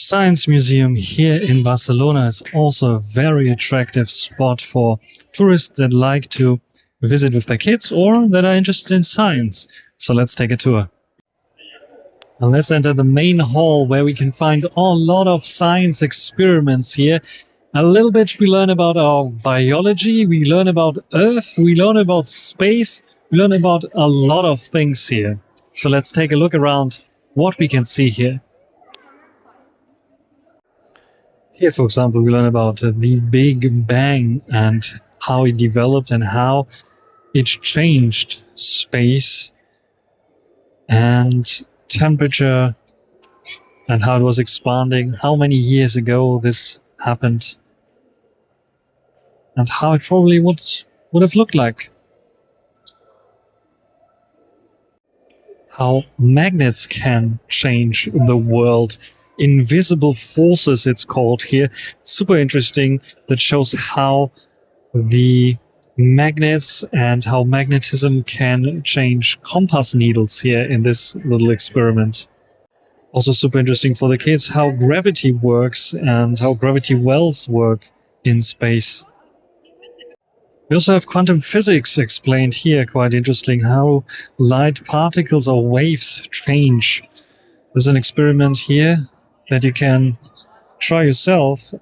Science Museum here in Barcelona is also a very attractive spot for tourists that like to visit with their kids or that are interested in science. So let's take a tour. Now let's enter the main hall where we can find a lot of science experiments here. A little bit we learn about our biology, we learn about Earth, we learn about space, we learn about a lot of things here. So let's take a look around what we can see here. Here, for example, we learn about the Big Bang and how it developed and how it changed space and temperature and how it was expanding, how many years ago this happened, and how it probably would have looked like. How magnets can change the world. Invisible forces, it's called here. Super interesting. That shows how the magnets and how magnetism can change compass needles here in this little experiment. Also super interesting for the kids how gravity works and how gravity wells work in space. We also have quantum physics explained here, quite interesting, how light particles or waves change. There's an experiment here that you can try yourself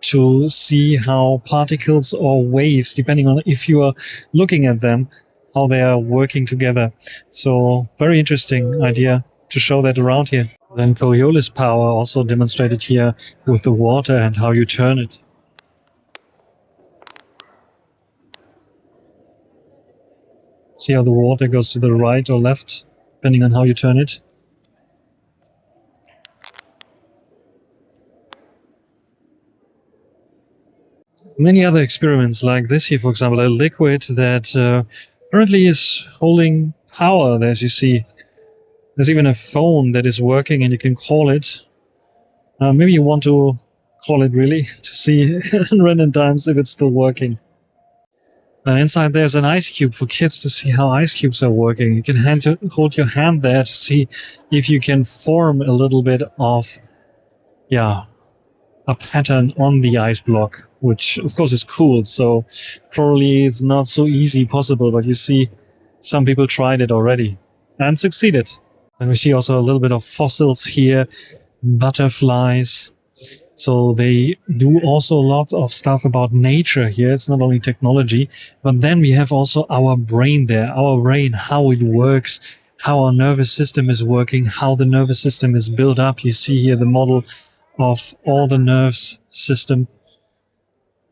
to see how particles or waves, depending on if you are looking at them, how they are working together. So very interesting idea to show that around here. Then Coriolis power also demonstrated here with the water and how you turn it. See how the water goes to the right or left, depending on how you turn it. Many other experiments like this here, for example, a liquid that currently is holding power, as you see. There's even a phone that is working and you can call it. Maybe you want to call it really to see in random times if it's still working. And inside there's an ice cube for kids to see how ice cubes are working. You can hold your hand there to see if you can form a little bit of, a pattern on the ice block, which of course is cool. So probably it's not so easy possible, but you see some people tried it already and succeeded. And we see also a little bit of fossils here, butterflies. So they do also a lot of stuff about nature here. It's not only technology, but then we have also our brain there, our brain, how it works, how our nervous system is working, how the nervous system is built up. You see here the model of all the nervous system,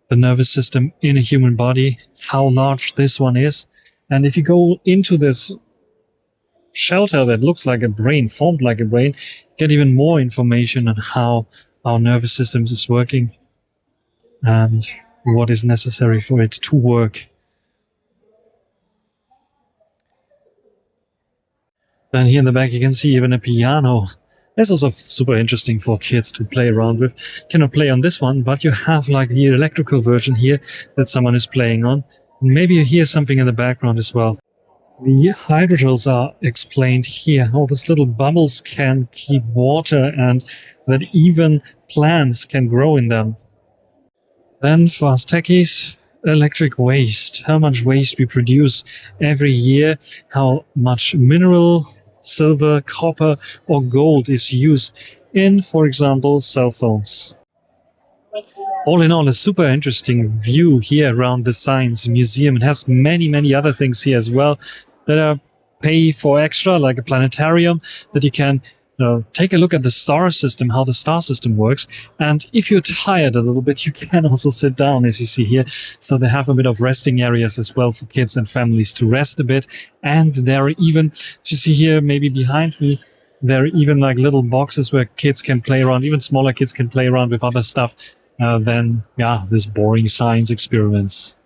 the nervous system in a human body, how large this one is. And if you go into this shelter that looks like a brain, formed like a brain, get even more information on how our nervous system is working and what is necessary for it to work. Then here in the back you can see even a piano. That's also super interesting for kids to play around with. Cannot play on this one, but you have like the electrical version here that someone is playing on. Maybe you hear something in the background as well. The hydrogels are explained here, how these little bubbles can keep water and that even plants can grow in them. Then for us techies, electric waste, how much waste we produce every year, how much mineral, silver, copper or gold is used in, for example, cell phones. All in all, a super interesting view here around the Science Museum. It has many other things here as well that are pay for extra, like a planetarium that you can take a look at the star system, how the star system works. And if you're tired a little bit, you can also sit down, as you see here. So they have a bit of resting areas as well for kids and families to rest a bit. And there are even, as you see here, maybe behind me, there are even like little boxes where kids can play around, even smaller kids can play around with other stuff than, this boring science experiments.